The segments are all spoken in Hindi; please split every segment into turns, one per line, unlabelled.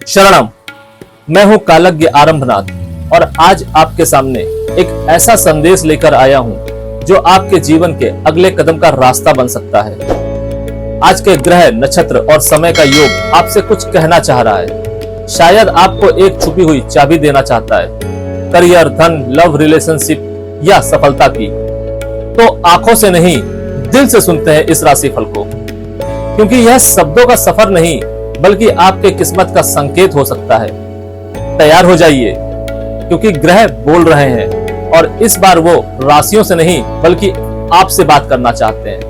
शरणम। मैं हूं कालज्ञ आरंभनाथ और आज आपके सामने एक ऐसा संदेश लेकर आया हूं जो आपके जीवन के अगले कदम का रास्ता बन सकता है। आज के ग्रह, नक्षत्र और समय का योग आपसे कुछ कहना चाह रहा है। शायद आपको एक छुपी हुई चाबी देना चाहता है, करियर, धन, लव, रिलेशनशिप या सफलता की। तो आंखों से नहीं, दिल से सुनते हैं इस राशिफल को, क्योंकि यह शब्दों का सफर नहीं बल्कि आपके किस्मत का संकेत हो सकता है। तैयार हो जाइए, क्योंकि ग्रह बोल रहे हैं और इस बार वो राशियों से नहीं बल्कि आपसे बात करना चाहते हैं।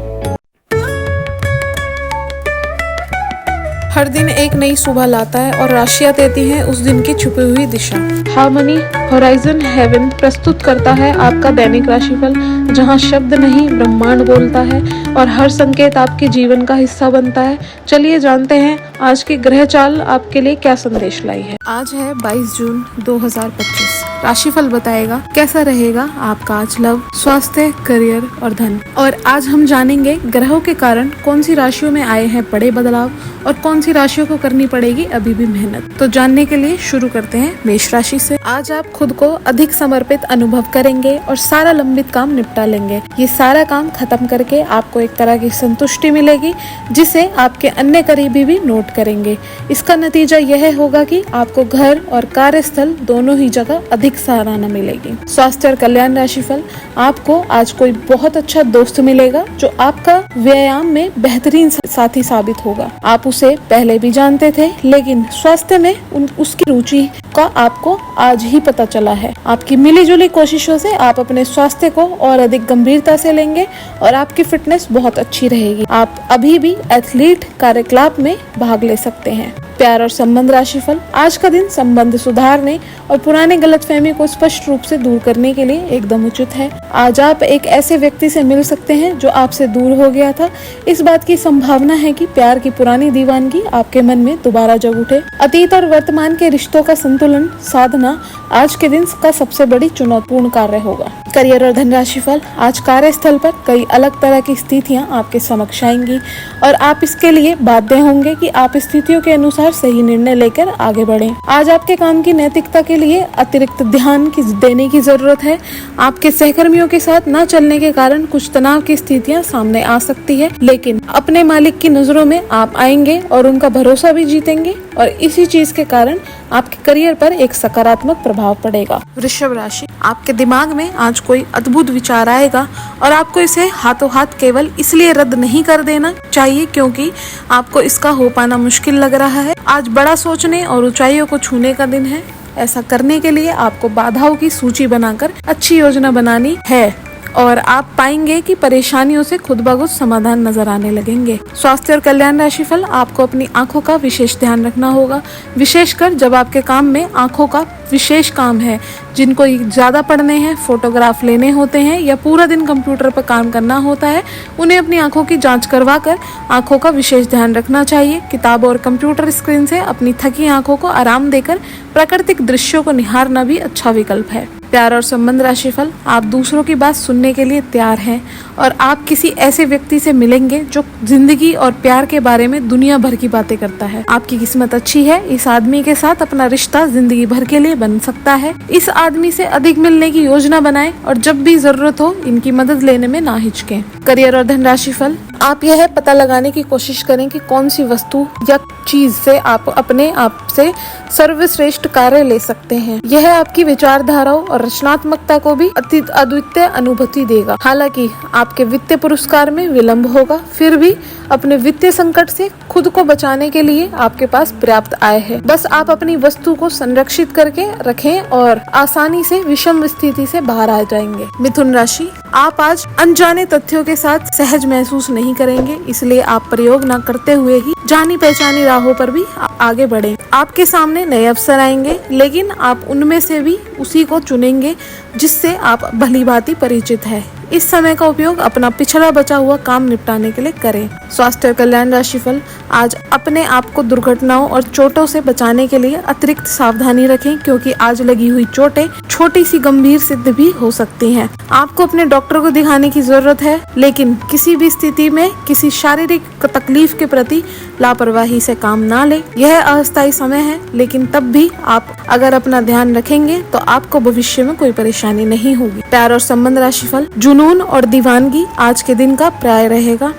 हर दिन एक नई सुबह लाता है और राशियां देती हैं उस दिन की छुपी हुई दिशा। हार्मनी होराइजन हेवन प्रस्तुत करता है आपका दैनिक राशिफल, जहां शब्द नहीं ब्रह्मांड बोलता है और हर संकेत आपके जीवन का हिस्सा बनता है। चलिए जानते हैं आज की ग्रह चाल आपके लिए क्या संदेश लाई है। आज है 22 जून 2025। राशिफल बताएगा कैसा रहेगा आपका आज लव, स्वास्थ्य, करियर और धन। और आज हम जानेंगे ग्रहों के कारण कौन सी राशियों में आए हैं बड़े बदलाव और कौन सी राशियों को करनी पड़ेगी अभी भी मेहनत। तो जानने के लिए शुरू करते हैं मेष राशि से। आज आप खुद को अधिक समर्पित अनुभव करेंगे और सारा लंबित काम निपटा लेंगे। ये सारा काम खत्म करके आपको एक तरह की संतुष्टि मिलेगी, जिसे आपके अन्य करीबी भी नोट करेंगे। इसका नतीजा यह होगा कि आपको घर और कार्यस्थल दोनों ही जगह अधिक सराहना मिलेगी। स्वास्थ्य और कल्याण राशिफल। आपको आज कोई बहुत अच्छा दोस्त मिलेगा जो आपका व्यायाम में बेहतरीन साथी साबित होगा। आप उसे पहले भी जानते थे, लेकिन स्वास्थ्य में उसकी रुचि का आपको आज ही पता चला है। आपकी मिलीजुली कोशिशों से आप अपने स्वास्थ्य को और अधिक गंभीरता से लेंगे और आपकी फिटनेस बहुत अच्छी रहेगी। आप अभी भी एथलीट कार्यकलाप में भाग ले सकते हैं। प्यार और संबंध राशिफल। आज का दिन संबंध सुधारने और पुराने गलतफहमी को स्पष्ट रूप से दूर करने के लिए एकदम उचित है। आज आप एक ऐसे व्यक्ति से मिल सकते हैं जो आपसे दूर हो गया था। इस बात की संभावना है कि प्यार की पुरानी दीवानगी आपके मन में दोबारा जग उठे। अतीत और वर्तमान के रिश्तों का संतुलन साधना आज के दिन का सबसे बड़ी चुनौतीपूर्ण कार्य होगा। करियर और धन राशिफल। आज कार्यस्थल पर कई अलग तरह की स्थितियां आपके समक्ष आएंगी और आप इसके लिए बाध्य होंगे कि आप स्थितियों के अनुसार सही निर्णय लेकर आगे बढ़ें। आज आपके काम की नैतिकता के लिए अतिरिक्त ध्यान देने की जरूरत है। आपके सहकर्मियों के साथ न चलने के कारण कुछ तनाव की स्थितियां सामने आ सकती है, लेकिन अपने मालिक की नजरों में आप आएंगे और उनका भरोसा भी जीतेंगे और इसी चीज के कारण आपके करियर पर एक सकारात्मक प्रभाव पड़ेगा। वृषभ राशि। आपके दिमाग में आज कोई अद्भुत विचार आएगा और आपको इसे हाथों हाथ केवल इसलिए रद्द नहीं कर देना चाहिए क्योंकि आपको इसका हो पाना मुश्किल लग रहा है। आज बड़ा सोचने और ऊंचाइयों को छूने का दिन है। ऐसा करने के लिए आपको बाधाओं की सूची बनाकर अच्छी योजना बनानी है और आप पाएंगे कि परेशानियों से खुद ब खुद समाधान नजर आने लगेंगे। स्वास्थ्य और कल्याण राशिफल। आपको अपनी आंखों का विशेष ध्यान रखना होगा, विशेषकर जब आपके काम में आंखों का विशेष काम है। जिनको ज्यादा पढ़ने हैं, फोटोग्राफ लेने होते हैं या पूरा दिन कंप्यूटर पर काम करना होता है, उन्हें अपनी आंखों की जांच करवा कर आंखों का विशेष ध्यान रखना चाहिए। किताब और कंप्यूटर स्क्रीन से अपनी थकी आंखों को आराम देकर प्राकृतिक दृश्यों को निहारना भी अच्छा विकल्प है। प्यार और संबंध राशिफल। आप दूसरों की बात सुनने के लिए तैयार हैं और आप किसी ऐसे व्यक्ति से मिलेंगे जो जिंदगी और प्यार के बारे में दुनिया भर की बातें करता है। आपकी किस्मत अच्छी है। इस आदमी के साथ अपना रिश्ता जिंदगी भर के लिए बन सकता है। इस आदमी से अधिक मिलने की योजना बनाएं और जब भी जरूरत हो इनकी मदद लेने में ना हिचकें। करियर और धन राशिफल। आप यह पता लगाने की कोशिश करें कि कौन सी वस्तु या चीज से आप अपने आप से सर्वश्रेष्ठ कार्य ले सकते हैं। यह आपकी विचारधाराओं और रचनात्मकता को भी अद्वितीय अनुभूति देगा। हालांकि आपके वित्तीय पुरस्कार में विलंब होगा, फिर भी अपने वित्तीय संकट से खुद को बचाने के लिए आपके पास पर्याप्त आय है। बस आप अपनी वस्तु को संरक्षित करके रखें और आसानी से विषम स्थिति से बाहर आ जाएंगे। मिथुन राशि। आप आज अनजाने तथ्यों के साथ सहज महसूस नहीं करेंगे, इसलिए आप प्रयोग न करते हुए ही जानी पहचानी राहों पर भी आगे बढ़ें। आपके सामने नए अवसर आएंगे, लेकिन आप उनमें से भी उसी को चुनेंगे जिससे आप भलीभांति परिचित है। इस समय का उपयोग अपना पिछड़ा बचा हुआ काम निपटाने के लिए करें। स्वास्थ्य और कल्याण राशिफल। आज अपने आप को दुर्घटनाओं और चोटों से बचाने के लिए अतिरिक्त सावधानी रखें, क्योंकि आज लगी हुई चोटें छोटी सी गंभीर सिद्ध भी हो सकती हैं। आपको अपने डॉक्टर को दिखाने की जरूरत है, लेकिन किसी भी स्थिति में किसी शारीरिक तकलीफ के प्रति लापरवाही से काम ना ले। यह अस्थायी समय है, लेकिन तब भी आप अगर अपना ध्यान रखेंगे तो आपको भविष्य में कोई परेशानी नहीं होगी। प्यार और संबंध राशिफल, जुनून और दीवानगी आज के दिन का पर्याय रहेगा।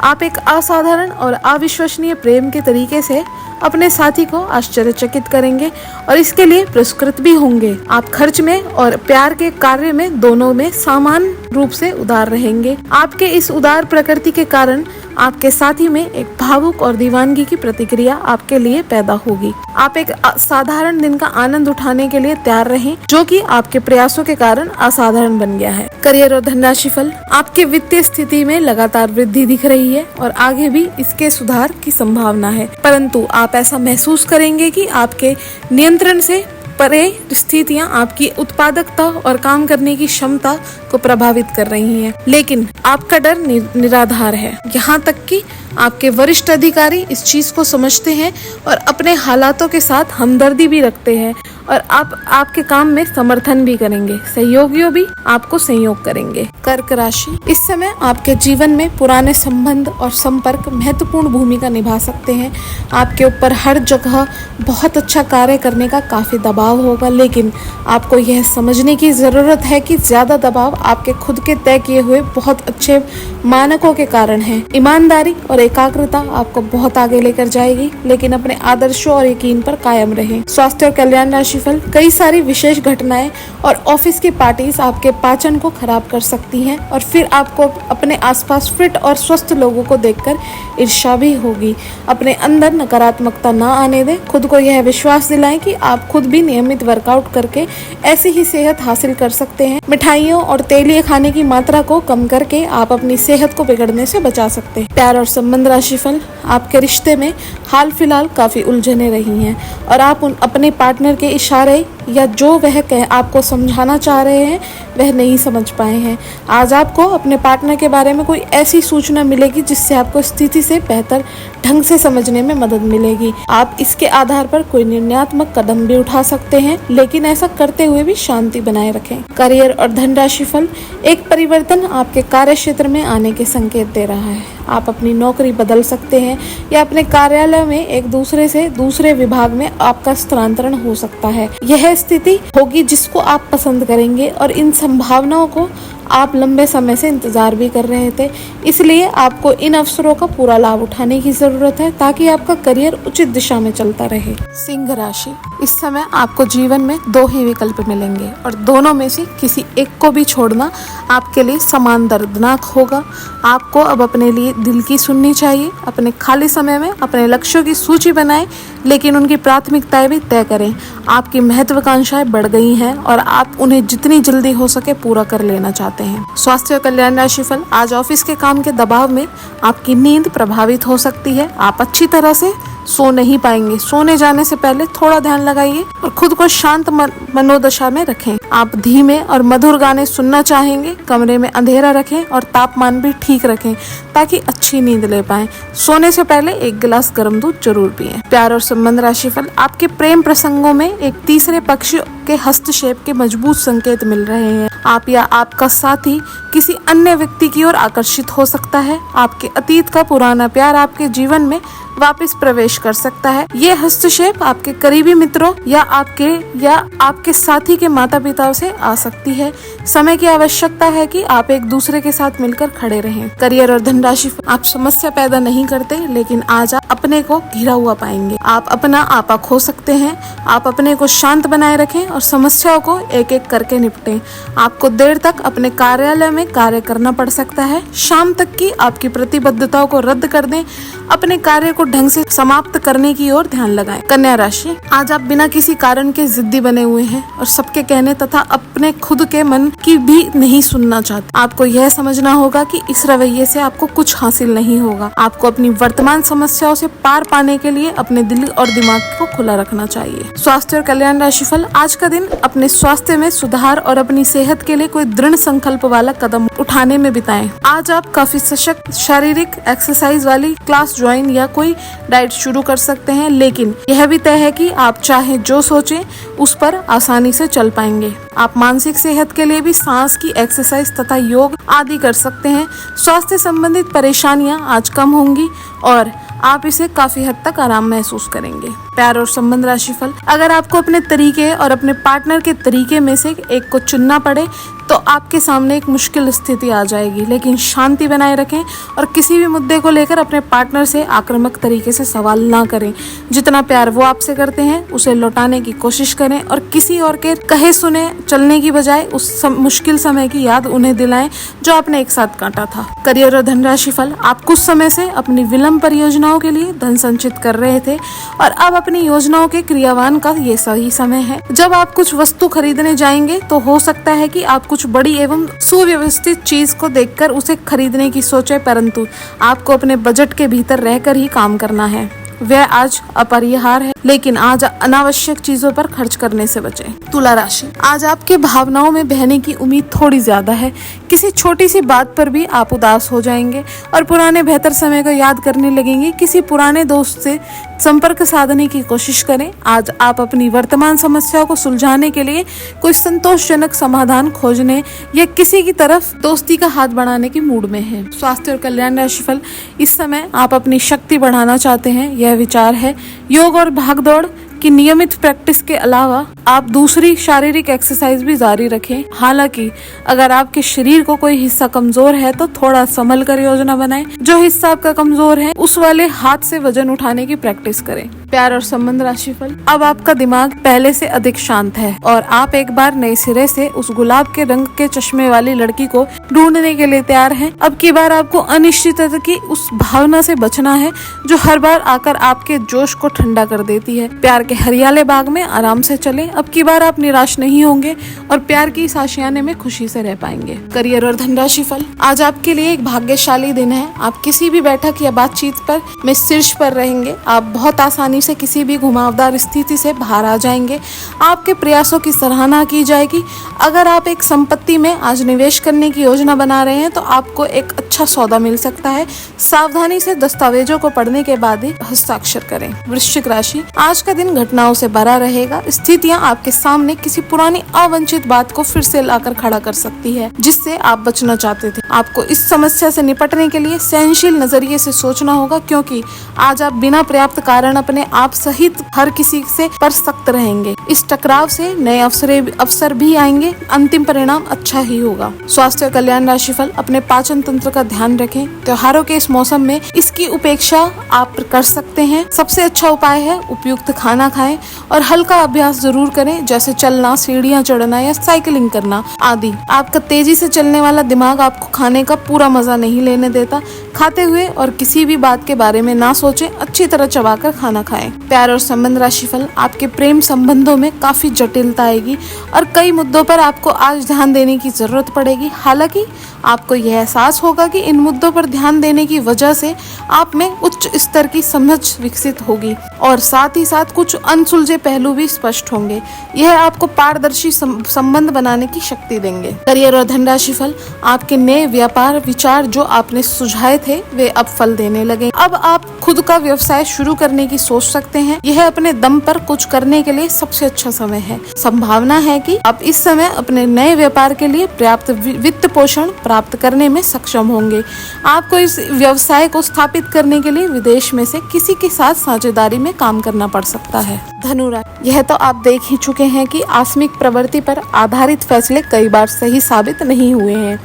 आप एक असाधारण और अविश्वसनीय प्रेम के तरीके से अपने साथी को आश्चर्यचकित करेंगे और इसके लिए पुरस्कृत भी होंगे। आप खर्च में और प्यार के कार्य में दोनों में समान रूप से उदार रहेंगे। आपके इस उदार प्रकृति के कारण आपके साथी में एक भावुक और दीवानगी की प्रतिक्रिया आपके लिए पैदा होगी। आप एक साधारण दिन का आनंद उठाने के लिए तैयार रहें, जो कि आपके प्रयासों के कारण असाधारण बन गया है। करियर और धनराशि फल, आपके वित्तीय स्थिति में लगातार वृद्धि दिख रही है और आगे भी इसके सुधार की संभावना है, परंतु आप ऐसा महसूस करेंगे कि आपके नियंत्रण से परे स्थितियां आपकी उत्पादकता और काम करने की क्षमता को प्रभावित कर रही हैं। लेकिन आपका डर निराधार है। यहाँ तक कि आपके वरिष्ठ अधिकारी इस चीज को समझते हैं और अपने हालातों के साथ हमदर्दी भी रखते हैं और आपके काम में समर्थन भी करेंगे। सहयोगियों भी आपको सहयोग करेंगे। कर्क राशि, इस समय आपके जीवन में पुराने संबंध और संपर्क महत्वपूर्ण भूमिका निभा सकते हैं। आपके ऊपर हर जगह बहुत अच्छा कार्य करने का काफी दबाव होगा, लेकिन आपको यह समझने की जरूरत है कि ज्यादा दबाव आपके खुद के तय किए हुए बहुत अच्छे मानकों के कारण है। ईमानदारी और एकाग्रता आपको बहुत आगे लेकर जाएगी, लेकिन अपने आदर्शों और यकीन पर कायम रहें। स्वास्थ्य और कल्याण राशिफल, कई सारी विशेष घटनाएं और ऑफिस की पार्टीज आपके पाचन को खराब कर सकती हैं और फिर आपको अपने आसपास फिट और स्वस्थ लोगों को देखकर ईर्ष्या भी होगी। अपने अंदर नकारात्मकता ना आने दें। खुद को यह विश्वास दिलाएं कि आप खुद भी नियमित वर्कआउट करके ऐसी ही सेहत हासिल कर सकते हैं। मिठाइयों और तेलीय खाने की मात्रा को कम करके आप अपनी सेहत को बिगड़ने से बचा सकते हैं। प्यार और संबंध राशिफल, आपके रिश्ते में हाल फिलहाल काफी उलझने रही हैं और आप अपने पार्टनर के इशारे या जो वह आपको समझाना चाह रहे हैं वह नहीं समझ पाए हैं। आज आपको अपने पार्टनर के बारे में कोई ऐसी सूचना मिलेगी जिससे आपको स्थिति से बेहतर ढंग से समझने में मदद मिलेगी। आप इसके आधार पर कोई निर्णयात्मक कदम भी उठा सकते हैं, लेकिन ऐसा करते हुए भी शांति बनाए रखें। करियर और धन राशिफल, एक परिवर्तन आपके कार्य क्षेत्र में आने के संकेत दे रहा है। आप अपनी नौकरी बदल सकते हैं या अपने कार्यालय में एक दूसरे से दूसरे विभाग में आपका स्थानांतरण हो सकता है। यह स्थिति होगी जिसको आप पसंद करेंगे और इन संभावनाओं को आप लंबे समय से इंतजार भी कर रहे थे, इसलिए आपको इन अवसरों का पूरा लाभ उठाने की जरूरत है ताकि आपका करियर उचित दिशा में चलता रहे। सिंह राशि, इस समय आपको जीवन में दो ही विकल्प मिलेंगे और दोनों में से किसी एक को भी छोड़ना आपके लिए समान दर्दनाक होगा। आपको अब अपने लिए दिल की सुननी चाहिए। अपने खाली समय में अपने लक्ष्यों की सूची बनाएं, लेकिन उनकी प्राथमिकताएं भी तय करें। आपकी महत्वाकांक्षाएं बढ़ गई हैं और आप उन्हें जितनी जल्दी हो सके पूरा कर लेना चाहते हैं। स्वास्थ्य और कल्याण राशिफल, आज ऑफिस के काम के दबाव में आपकी नींद प्रभावित हो सकती है। आप अच्छी तरह से सो नहीं पाएंगे। सोने जाने से पहले थोड़ा ध्यान लगाइए और खुद को शांत मनोदशा में रखें। आप धीमे और मधुर गाने सुनना चाहेंगे। कमरे में अंधेरा रखें और तापमान भी ठीक रखें ताकि अच्छी नींद ले पाएं। सोने से पहले एक गिलास गर्म दूध जरूर पिएं। प्यार और संबंध राशिफल, आपके प्रेम प्रसंगों में एक तीसरे पक्ष के हस्तक्षेप के मजबूत संकेत मिल रहे हैं। आप या आपका साथी किसी अन्य व्यक्ति की ओर आकर्षित हो सकता है। आपके अतीत का पुराना प्यार आपके जीवन में वापस प्रवेश कर सकता है। ये हस्तक्षेप आपके करीबी मित्रों या आपके साथी के माता पिता से आ सकती है। समय की आवश्यकता है कि आप एक दूसरे के साथ मिलकर खड़े रहें। करियर और धनराशि, आप समस्या पैदा नहीं करते, लेकिन आज आप अपने को घिरा हुआ पाएंगे। आप अपना आपा खो सकते हैं। आप अपने को शांत बनाए रखें और समस्याओं को एक एक करके निपटें। आपको देर तक अपने कार्यालय में कार्य करना पड़ सकता है। शाम तक की आपकी प्रतिबद्धताओं को रद्द कर दें। अपने कार्य को ढंग से समाप्त करने की ओर ध्यान लगाएं। कन्या राशि, आज आप बिना किसी कारण के जिद्दी बने हुए हैं और सबके कहने तथा अपने खुद के मन की भी नहीं सुनना चाहते। आपको यह समझना होगा कि इस रवैये से आपको कुछ हासिल नहीं होगा। आपको अपनी वर्तमान समस्याओं से पार पाने के लिए अपने दिल और दिमाग को खुला रखना चाहिए। स्वास्थ्य और कल्याण राशिफल, आज का दिन अपने स्वास्थ्य में सुधार और अपनी सेहत के लिए कोई दृढ़ संकल्प वाला कदम उठाने में बिताएं। आज आप काफी सशक्त शारीरिक एक्सरसाइज वाली क्लास ज्वाइन या कोई डाइट शुरू कर सकते हैं, लेकिन यह भी तय है कि आप चाहे जो सोचें उस पर आसानी से चल पाएंगे। आप मानसिक सेहत के लिए भी सांस की एक्सरसाइज तथा योग आदि कर सकते हैं। स्वास्थ्य संबंधित परेशानियां आज कम होंगी और आप इसे काफी हद तक आराम महसूस करेंगे। प्यार और संबंध राशिफल, अगर आपको अपने तरीके और अपने पार्टनर के तरीके में से एक को चुनना पड़े तो आपके सामने एक मुश्किल स्थिति आ जाएगी, लेकिन शांति बनाए रखें और किसी भी मुद्दे को लेकर अपने पार्टनर से आक्रामक तरीके से सवाल ना करें। जितना प्यार वो आपसे करते हैं उसे लौटाने की कोशिश करें और किसी और के कहे सुने चलने की बजाय उस मुश्किल समय की याद उन्हें दिलाएं जो आपने एक साथ काटा था। करियर और धन राशिफल, आप कुछ समय से अपनी विलंब परियोजनाओं के लिए धन संचित कर रहे थे और अब अपनी योजनाओं के क्रियान्वयन का ये सही समय है। जब आप कुछ वस्तु खरीदने जाएंगे तो हो सकता है कि आप कुछ बड़ी एवं सुव्यवस्थित चीज को देखकर उसे खरीदने की सोचे, परंतु आपको अपने बजट के भीतर रहकर ही काम करना है। वह आज अपरिहार्य है, लेकिन आज अनावश्यक चीजों पर खर्च करने से बचें। तुला राशि, आज आपके भावनाओं में बहने की उम्मीद थोड़ी ज्यादा है। किसी छोटी सी बात पर भी आप उदास हो जाएंगे और पुराने बेहतर समय को याद करने लगेंगे। किसी पुराने दोस्त से संपर्क साधने की कोशिश करें। आज आप अपनी वर्तमान समस्याओं को सुलझाने के लिए कोई संतोषजनक समाधान खोजने या किसी की तरफ दोस्ती का हाथ बढ़ाने की मूड में हैं। स्वास्थ्य और कल्याण राशिफल, इस समय आप अपनी शक्ति बढ़ाना चाहते हैं, यह विचार है। योग और भागदौड़ की नियमित प्रैक्टिस के अलावा आप दूसरी शारीरिक एक्सरसाइज भी जारी रखें। हालांकि अगर आपके शरीर को कोई हिस्सा कमजोर है तो थोड़ा संभल कर योजना बनाएं। जो हिस्सा आपका कमजोर है उस वाले हाथ से वजन उठाने की प्रैक्टिस करें। प्यार और संबंध राशिफल, अब आपका दिमाग पहले से अधिक शांत है और आप एक बार नए सिरे से उस गुलाब के रंग के चश्मे वाली लड़की को ढूंढने के लिए तैयार हैं। अब की बार आपको अनिश्चितता की उस भावना से बचना है जो हर बार आकर आपके जोश को ठंडा कर देती है। प्यार के हरियाले बाग में आराम से चलें। अब की बार आप निराश नहीं होंगे और प्यार की इस आशियाने में खुशी से रह पाएंगे। करियर और धन राशिफल, आज आपके लिए एक भाग्यशाली दिन है। आप किसी भी बैठक या बातचीत पर में शीर्ष पर रहेंगे। आप बहुत आसानी से किसी भी घुमावदार स्थिति से बाहर आ जाएंगे। आपके प्रयासों की सराहना की जाएगी। अगर आप एक संपत्ति में आज निवेश करने की योजना बना रहे हैं तो आपको एक अच्छा सौदा मिल सकता है। सावधानी से दस्तावेजों को पढ़ने के बाद ही हस्ताक्षर करें। वृश्चिक राशि, आज का दिन घटनाओं से भरा रहेगा। स्थितियां आपके सामने किसी पुरानी अवांछित बात को फिर से लाकर खड़ा कर सकती है जिससे आप बचना चाहते थे। आपको इस समस्या से निपटने के लिए सहनशील नजरिए से सोचना होगा, क्योंकि आज आप बिना पर्याप्त कारण अपने आप सहित हर किसी से पर सख्त रहेंगे। इस टकराव से नए अवसर भी आएंगे। अंतिम परिणाम अच्छा ही होगा। स्वास्थ्य और कल्याण राशिफल, अपने पाचन तंत्र का ध्यान रखें। त्योहारों के इस मौसम में इसकी उपेक्षा आप कर सकते हैं। सबसे अच्छा उपाय है उपयुक्त खाना खाएं और हल्का अभ्यास जरूर करें, जैसे चलना, सीढ़ियां चढ़ना या साइकिलिंग करना आदि। आपका तेजी से चलने वाला दिमाग आपको खाने का पूरा मजा नहीं लेने देता। खाते हुए और किसी भी बात के बारे में ना सोचें, अच्छी तरह चबाकर खाना खाएं। प्यार और संबंध राशिफल, आपके प्रेम संबंधों में काफी जटिलता आएगी और कई मुद्दों पर आपको आज ध्यान देने की जरूरत पड़ेगी। हालांकि आपको यह एहसास होगा कि इन मुद्दों पर ध्यान देने की वजह से आप में उच्च स्तर की समझ विकसित होगी और साथ ही साथ कुछ अनसुलझे पहलू भी स्पष्ट होंगे। यह आपको पारदर्शी संबंध बनाने की शक्ति देंगे। करियर और धन राशिफल, आपके नए व्यापार विचार जो आपने सुझाए थे वे अब फल देने लगे। अब आप खुद का व्यवसाय शुरू करने की सोच सकते हैं। यह अपने दम पर कुछ करने के लिए सबसे अच्छा समय है। संभावना है कि आप इस समय अपने नए व्यापार के लिए पर्याप्त वित्त पोषण प्राप्त करने में सक्षम होंगे। आपको इस व्यवसाय को स्थापित करने के लिए विदेश में से किसी के साथ साझेदारी में काम करना पड़ सकता है। धनु राशि, यह तो आप देख ही चुके हैं कि आकस्मिक प्रवृत्ति पर आधारित फैसले कई बार सही साबित नहीं हुए हैं।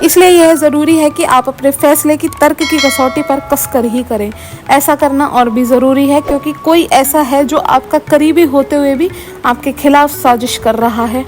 इसलिए यह जरूरी है कि आप अपने फैसले की तर्क की कसौटी पर कसकर ही करें। ऐसा करना और भी जरूरी है क्योंकि कोई ऐसा है जो आपका करीबी होते हुए भी आपके खिलाफ साजिश कर रहा है।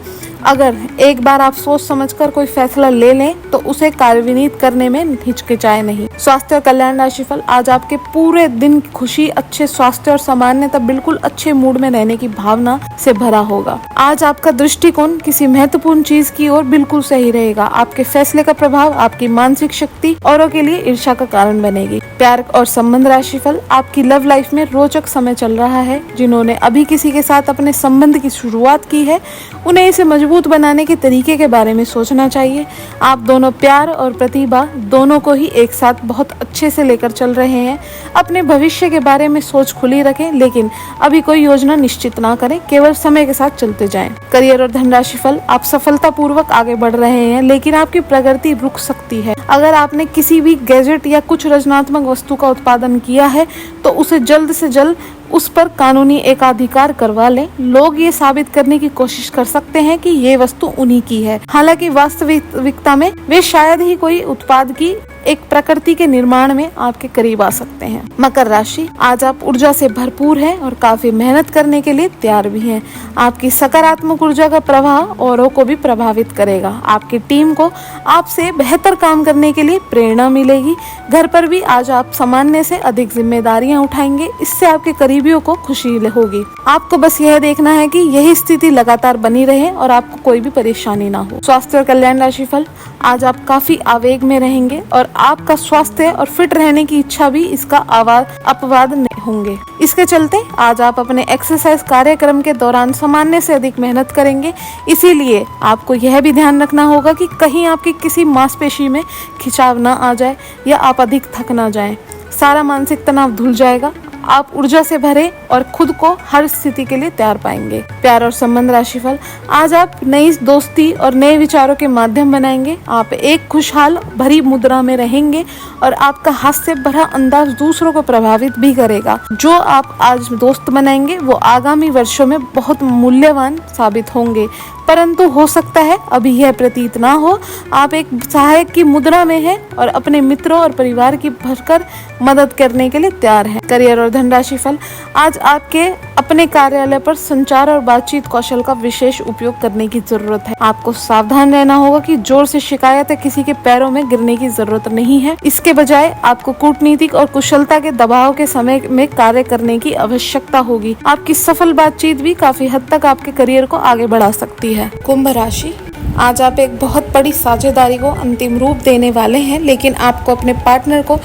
अगर एक बार आप सोच समझकर कोई फैसला ले लें तो उसे कार्यान्वित करने में हिचकिचाए नहीं। स्वास्थ्य और कल्याण राशिफल, आज आपके पूरे दिन खुशी, अच्छे स्वास्थ्य और सामान्यतः बिल्कुल अच्छे मूड में रहने की भावना से भरा होगा। आज आपका दृष्टिकोण किसी महत्वपूर्ण चीज की ओर बिल्कुल सही रहेगा। आपके फैसले का प्रभाव आपकी मानसिक शक्ति औरों के लिए ईर्ष्या का कारण बनेगी। प्यार और संबंध राशिफल, आपकी लव लाइफ में रोचक समय चल रहा है। जिन्होंने अभी किसी के साथ अपने संबंध की शुरुआत की है उन्हें इसे मजबूत मजबूत बनाने के तरीके के बारे में सोचना चाहिए। आप दोनों प्यार और प्रतिभा दोनों को ही एक साथ बहुत अच्छे से लेकर चल रहे हैं। अपने भविष्य के बारे में सोच खुली रखें, लेकिन अभी कोई योजना निश्चित ना करें, केवल समय के साथ चलते जाएं। करियर और धनराशि फल, आप सफलतापूर्वक आगे बढ़ रहे हैं, लेकिन आपकी प्रगति रुक सकती है। अगर आपने किसी भी गैजेट या कुछ रचनात्मक वस्तु का उत्पादन किया है तो उसे जल्द से जल्द उस पर कानूनी एकाधिकार करवा लें। लोग ये साबित करने की कोशिश कर सकते हैं कि ये वस्तु उन्हीं की है, हालांकि वास्तविकता में वे शायद ही कोई उत्पाद की एक प्रकृति के निर्माण में आपके करीब आ सकते हैं। मकर राशि, आज आप ऊर्जा से भरपूर हैं और काफी मेहनत करने के लिए तैयार भी हैं। आपकी सकारात्मक ऊर्जा का प्रभाव औरों को भी प्रभावित करेगा। आपकी टीम को आपसे बेहतर काम करने के लिए प्रेरणा मिलेगी। घर पर भी आज आप सामान्य से अधिक जिम्मेदारियां उठाएंगे, इससे आपके करीबियों को खुशी होगी। आपको बस यह देखना है कि यही स्थिति लगातार बनी रहे और आपको कोई भी परेशानी ना हो। स्वास्थ्य और कल्याण राशिफल, आज आप काफी आवेग में रहेंगे और आपका स्वास्थ्य और फिट रहने की इच्छा भी इसका अपवाद नहीं होंगे। इसके चलते आज आप अपने एक्सरसाइज कार्यक्रम के दौरान सामान्य से अधिक मेहनत करेंगे। इसीलिए आपको यह भी ध्यान रखना होगा कि कहीं आपकी किसी मांसपेशी में खिंचाव ना आ जाए या आप अधिक थक ना जाएं। सारा मानसिक तनाव धुल जाएगा। आप ऊर्जा से भरे और खुद को हर स्थिति के लिए तैयार पाएंगे। प्यार और संबंध राशिफल, आज आप नई दोस्ती और नए विचारों के माध्यम बनाएंगे। आप एक खुशहाल भरी मुद्रा में रहेंगे और आपका हास्य भरा अंदाज दूसरों को प्रभावित भी करेगा। जो आप आज दोस्त बनाएंगे वो आगामी वर्षों में बहुत मूल्यवान साबित होंगे, परंतु हो सकता है अभी यह प्रतीत ना हो। आप एक सहायक की मुद्रा में हैं और अपने मित्रों और परिवार की भरकर मदद करने के लिए तैयार हैं। करियर और धनराशि फल, आज आपके अपने कार्यालय पर संचार और बातचीत कौशल का विशेष उपयोग करने की जरूरत है। आपको सावधान रहना होगा कि जोर से शिकायत या किसी के पैरों में गिरने की जरूरत नहीं है। इसके बजाय आपको कूटनीतिक और कुशलता के दबाव के समय में कार्य करने की आवश्यकता होगी। आपकी सफल बातचीत भी काफी हद तक आपके करियर को आगे बढ़ा सकती है। कुंभ राशि, आज आप एक बहुत बड़ी साझेदारी को अंतिम रूप देने वाले हैं, लेकिन आपको अपने पार्टनर को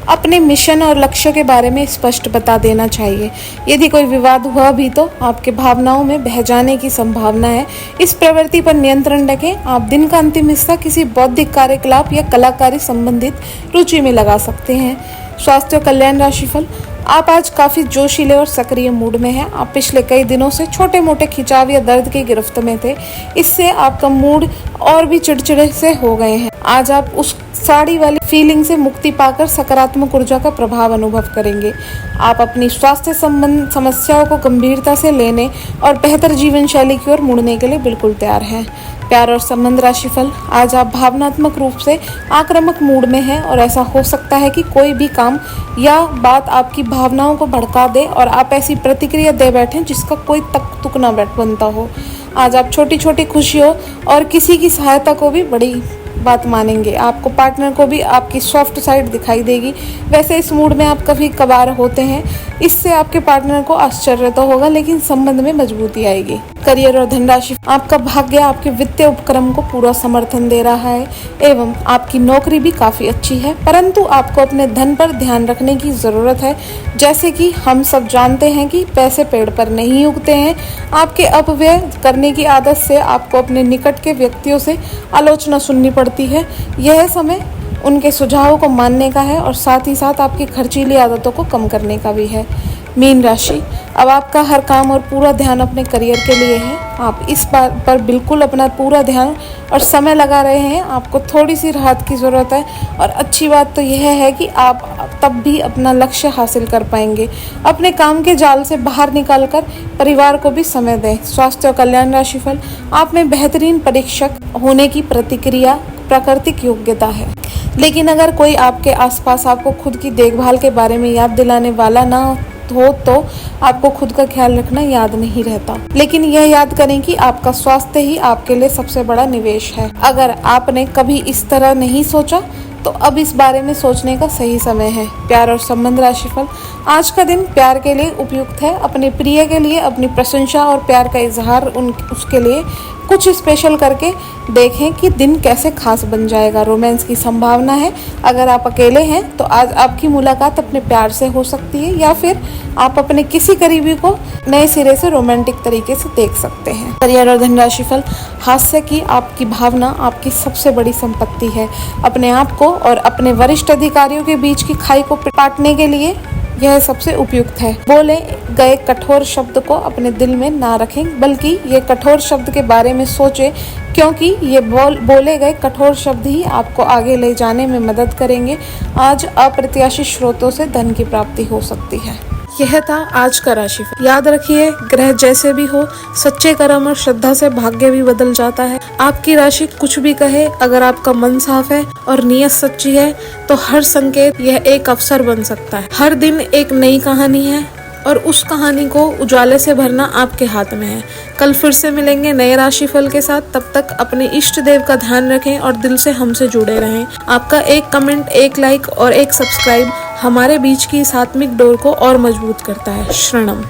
अपने मिशन और लक्ष्य के बारे में स्पष्ट बता देना चाहिए। यदि कोई विवाद हुआ भी तो आपके भावनाओं में बह जाने की संभावना है। इस प्रवृत्ति पर नियंत्रण रखें। आप दिन का अंतिम हिस्सा किसी बौद्धिक कार्यकलाप या कलाकारी संबंधित रुचि में लगा सकते हैं। स्वास्थ्य और कल्याण राशिफल, आप आज काफी जोशीले और सक्रिय मूड में हैं। आप पिछले कई दिनों से छोटे मोटे खिंचाव या दर्द की गिरफ्त में थे। इससे आपका मूड और भी चिड़चिड़े से हो गए हैं। आज आप उस साड़ी वाली फीलिंग से मुक्ति पाकर सकारात्मक ऊर्जा का प्रभाव अनुभव करेंगे। आप अपनी स्वास्थ्य संबंध समस्याओं को गंभीरता से लेने और बेहतर जीवन शैली की ओर मुड़ने के लिए बिल्कुल तैयार हैं। प्यार और संबंध राशिफल, आज आप भावनात्मक रूप से आक्रामक मूड में हैं और ऐसा हो सकता है कि कोई भी काम या बात आपकी भावनाओं को भड़का दे और आप ऐसी प्रतिक्रिया दे बैठें जिसका कोई तक तुक ना बनता हो। आज आप छोटी छोटी खुशियों और किसी की सहायता को भी बड़ी बात मानेंगे। आपको पार्टनर को भी आपकी सॉफ्ट साइड दिखाई देगी। वैसे इस मूड में आप कभी कभार होते हैं। इससे आपके पार्टनर को आश्चर्य तो होगा, लेकिन संबंध में मजबूती आएगी। करियर और धनराशि, आपका भाग्य आपके वित्तीय उपक्रम को पूरा समर्थन दे रहा है एवं आपकी नौकरी भी काफी अच्छी है, परंतु आपको अपने धन पर ध्यान रखने की जरूरत है। जैसे कि हम सब जानते हैं कि पैसे पेड़ पर नहीं उगते हैं। आपके अपव्यय करने की आदत से आपको अपने निकट के व्यक्तियों से आलोचना सुननी पड़ती है। यह समय उनके सुझावों को मानने का है और साथ ही साथ आपकी खर्चीली आदतों को कम करने का भी है। मीन राशि, अब आपका हर काम और पूरा ध्यान अपने करियर के लिए है। आप इस बात पर बिल्कुल अपना पूरा ध्यान और समय लगा रहे हैं। आपको थोड़ी सी राहत की ज़रूरत है और अच्छी बात तो यह है कि आप तब भी अपना लक्ष्य हासिल कर पाएंगे। अपने काम के जाल से बाहर निकलकर परिवार को भी समय दें। स्वास्थ्य और कल्याण राशिफल, आप में बेहतरीन परीक्षक होने की प्राकृतिक योग्यता है, लेकिन अगर कोई आपके आसपास आपको खुद की देखभाल के बारे में याद दिलाने वाला ना हो तो आपको खुद का ख्याल रखना याद नहीं रहता। लेकिन यह याद करें कि आपका स्वास्थ्य ही आपके लिए सबसे बड़ा निवेश है। अगर आपने कभी इस तरह नहीं सोचा तो अब इस बारे में सोचने का सही समय है। प्यार और संबंध राशिफल, आज का दिन प्यार के लिए उपयुक्त है। अपने प्रिय के लिए अपनी प्रशंसा और प्यार का इजहार उसके लिए कुछ स्पेशल करके देखें कि दिन कैसे खास बन जाएगा। रोमांस की संभावना है। अगर आप अकेले हैं तो आज आपकी मुलाकात अपने प्यार से हो सकती है, या फिर आप अपने किसी करीबी को नए सिरे से रोमांटिक तरीके से देख सकते हैं। करियर और धन राशिफल, हास्य की आपकी भावना आपकी सबसे बड़ी संपत्ति है। अपने आप को और अपने वरिष्ठ अधिकारियों के बीच की खाई को पाटने के लिए यह सबसे उपयुक्त है। बोले गए कठोर शब्द को अपने दिल में ना रखें, बल्कि ये कठोर शब्द के बारे में सोचें, क्योंकि ये बोले गए कठोर शब्द ही आपको आगे ले जाने में मदद करेंगे। आज अप्रत्याशित स्रोतों से धन की प्राप्ति हो सकती है। यह था आज का राशिफल। याद रखिए, ग्रह जैसे भी हो, सच्चे कर्म और श्रद्धा से भाग्य भी बदल जाता है। आपकी राशि कुछ भी कहे, अगर आपका मन साफ है और नीयत सच्ची है तो हर संकेत यह एक अवसर बन सकता है। हर दिन एक नई कहानी है और उस कहानी को उजाले से भरना आपके हाथ में है। कल फिर से मिलेंगे नए राशिफल के साथ। तब तक अपने इष्ट देव का ध्यान रखें और दिल से हमसे जुड़े रहें। आपका एक कमेंट, एक लाइक और एक सब्सक्राइब हमारे बीच की इस आत्मिक डोर को और मजबूत करता है। शरणम।